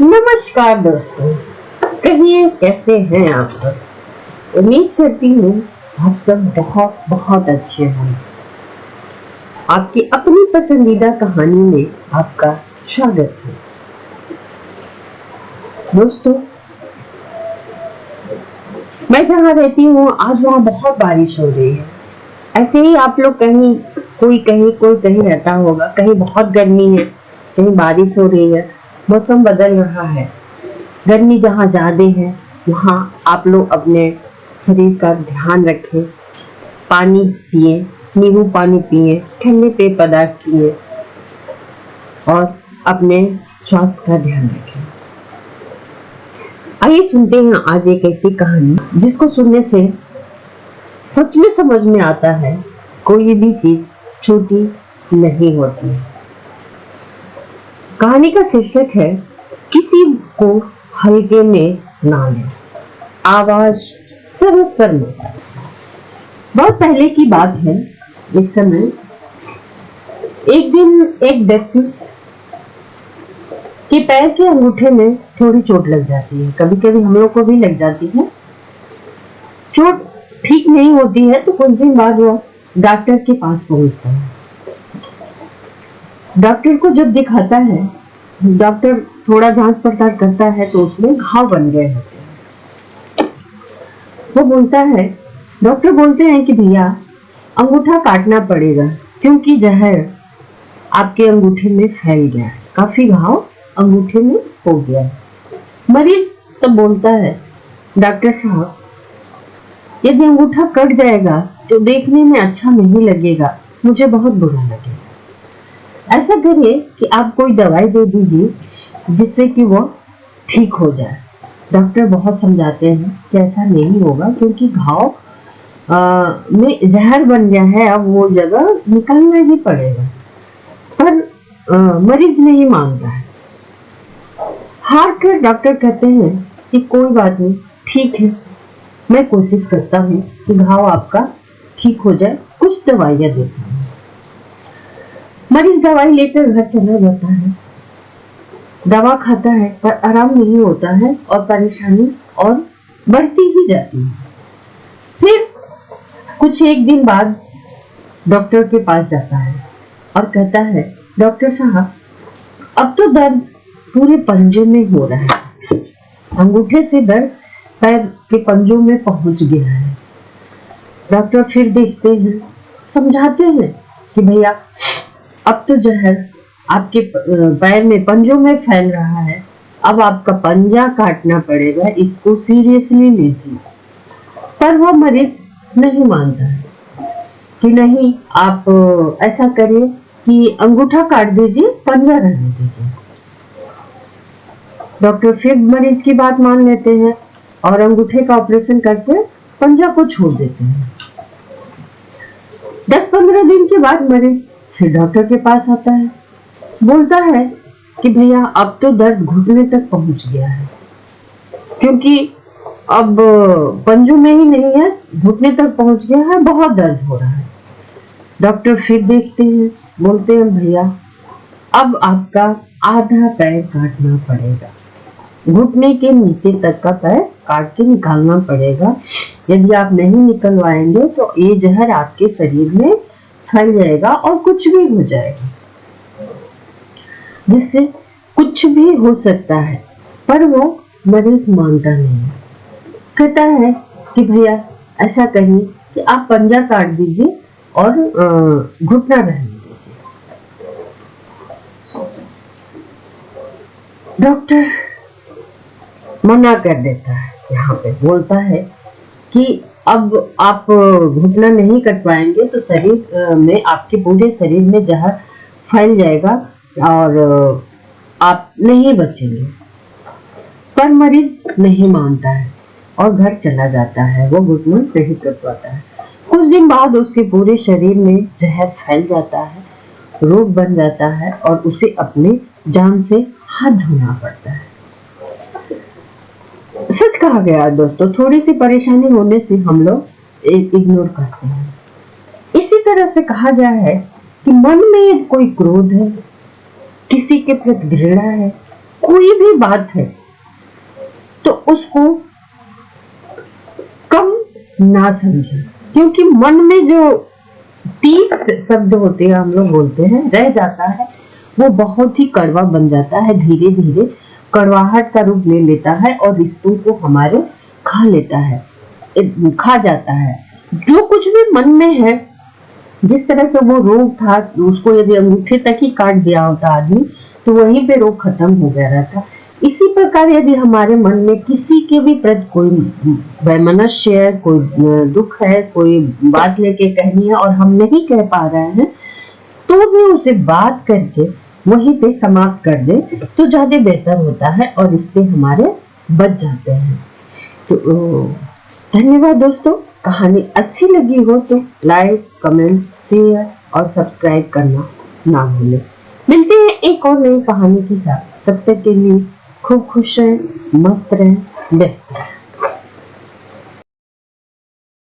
नमस्कार दोस्तों, कहिए कैसे हैं आप सब। उम्मीद करती हूँ आप सब बहुत बहुत अच्छे होंगे। आपकी अपनी पसंदीदा कहानी में आपका स्वागत है। दोस्तों, मैं जहाँ रहती हूँ आज वहाँ बहुत बारिश हो रही है। ऐसे ही आप लोग कोई कहीं रहता होगा। कहीं बहुत गर्मी है, कहीं बारिश हो रही है, मौसम बदल रहा है। गर्मी जहाँ ज्यादा है वहाँ आप लोग अपने शरीर का ध्यान रखें, पानी पिए, नींबू पानी पिए, ठंडे पेय पदार्थ पिए और अपने स्वास्थ्य का ध्यान रखें। आइए सुनते हैं आज एक ऐसी कहानी जिसको सुनने से सच में समझ में आता है कोई भी चीज छोटी नहीं होती। कहानी का शीर्षक है किसी को हल्के में ना ले। आवाज सरोसर में। बहुत पहले की बात है। एक समय एक दिन एक व्यक्ति के पैर के अंगूठे में थोड़ी चोट लग जाती है। कभी कभी हम लोग को भी लग जाती है। चोट ठीक नहीं होती है तो कुछ दिन बाद वो डॉक्टर के पास पहुंचता है। डॉक्टर को जब दिखाता है, डॉक्टर थोड़ा जांच पड़ताल करता है तो उसमें घाव बन गए होते हैं। वो बोलता है, डॉक्टर बोलते हैं कि भैया अंगूठा काटना पड़ेगा क्योंकि जहर आपके अंगूठे में फैल गया है, काफी घाव अंगूठे में हो गया है। मरीज तब बोलता है, डॉक्टर साहब यदि अंगूठा कट जाएगा तो देखने में अच्छा नहीं लगेगा, मुझे बहुत बुरा लगेगा। ऐसा करिए कि आप कोई दवाई दे दीजिए जिससे कि वो ठीक हो जाए। डॉक्टर बहुत समझाते हैं कि ऐसा नहीं होगा क्योंकि घाव में जहर बन गया है, अब वो जगह निकालना ही पड़ेगा। पर मरीज नहीं मानता है। हार कर डॉक्टर कहते हैं कि कोई बात नहीं, ठीक है, मैं कोशिश करता हूँ कि घाव आपका ठीक हो जाए, कुछ दवाइयाँ देता हूँ। मरीज दवाई लेकर घर चला जाता है। दवा खाता है पर आराम नहीं होता है और परेशानी और बढ़ती ही जाती है। फिर कुछ एक दिन बाद डॉक्टर के पास जाता है और कहता है, डॉक्टर साहब अब तो दर्द पूरे पंजे में हो रहा है, अंगूठे से दर्द पैर के पंजों में पहुंच गया है। डॉक्टर फिर देखते हैं, समझाते हैं कि भैया अब तो जहर आपके पैर में पंजों में फैल रहा है, अब आपका पंजा काटना पड़ेगा, इसको सीरियसली लीजिए। पर वो मरीज नहीं मानता है कि नहीं, आप ऐसा करिए कि अंगूठा काट दीजिए, पंजा रहने दीजिए। डॉक्टर फिर मरीज की बात मान लेते हैं और अंगूठे का ऑपरेशन करके पंजा को छोड़ देते हैं। 10-15 दिन के बाद मरीज फिर डॉक्टर के पास आता है, बोलता है कि भैया अब तो दर्द घुटने तक पहुंच गया है, क्योंकि अब पंजों में ही नहीं है, घुटने तक पहुंच गया है, बहुत दर्द हो रहा है। डॉक्टर फिर देखते हैं, बोलते हैं भैया अब आपका आधा पैर काटना पड़ेगा, घुटने के नीचे तक का पैर काट के निकालना पड़ेगा। यदि आप नहीं निकलवाएंगे तो ये जहर आपके शरीर में फैल जाएगा और कुछ भी हो जाएगा, जिससे कुछ भी हो सकता है। पर वो मरीज मानता नहीं, कहता है कि भैया ऐसा कहिए कि आप पंजा काट दीजिए और घुटना रहने दीजिए। डॉक्टर मना कर देता है, यहाँ पे बोलता है कि अब आप घुटना नहीं कटवाएंगे तो शरीर में, आपके पूरे शरीर में जहर फैल जाएगा और आप नहीं बचेंगे। पर मरीज नहीं मानता है और घर चला जाता है, वो घुटना नहीं कटवाता है। कुछ दिन बाद उसके पूरे शरीर में जहर फैल जाता है, रोग बन जाता है और उसे अपने जान से हाथ धोना पड़ता है। सच कहा गया दोस्तों, थोड़ी सी परेशानी होने से हम लोग इग्नोर करते हैं। इसी तरह से कहा गया है कि मन में कोई क्रोध है, किसी के प्रति घृणा है, कोई भी बात है तो उसको कम ना समझे, क्योंकि मन में जो 30 शब्द होते हैं, हम लोग बोलते हैं, रह जाता है, वो बहुत ही कड़वा बन जाता है, धीरे धीरे कड़वाहट का रूप ले लेता है और रिश्तों को हमारे खा लेता है, खा जाता है। जो कुछ भी मन में है, जिस तरह से वो रोग था, उसको यदि अंगूठे तक ही काट दिया होता आदमी तो वहीं पे रोग खत्म हो गया रहता। इसी प्रकार यदि हमारे मन में किसी के भी प्रति कोई वैमनस्य है, कोई दुख है, कोई बात लेके कहनी है और हम नहीं कह पा रहे हैं, तो भी उसे बात करके वहीं पे समाप्त कर दे तो ज्यादा बेहतर होता है और रिश्ते हमारे बच जाते हैं। तो धन्यवाद दोस्तों। कहानी अच्छी लगी हो तो लाइक, कमेंट, शेयर और सब्सक्राइब करना ना भूलें। मिलते हैं एक और नई कहानी के साथ। तब तक के लिए खूब खुश रहें, मस्त रहें, व्यस्त रहें।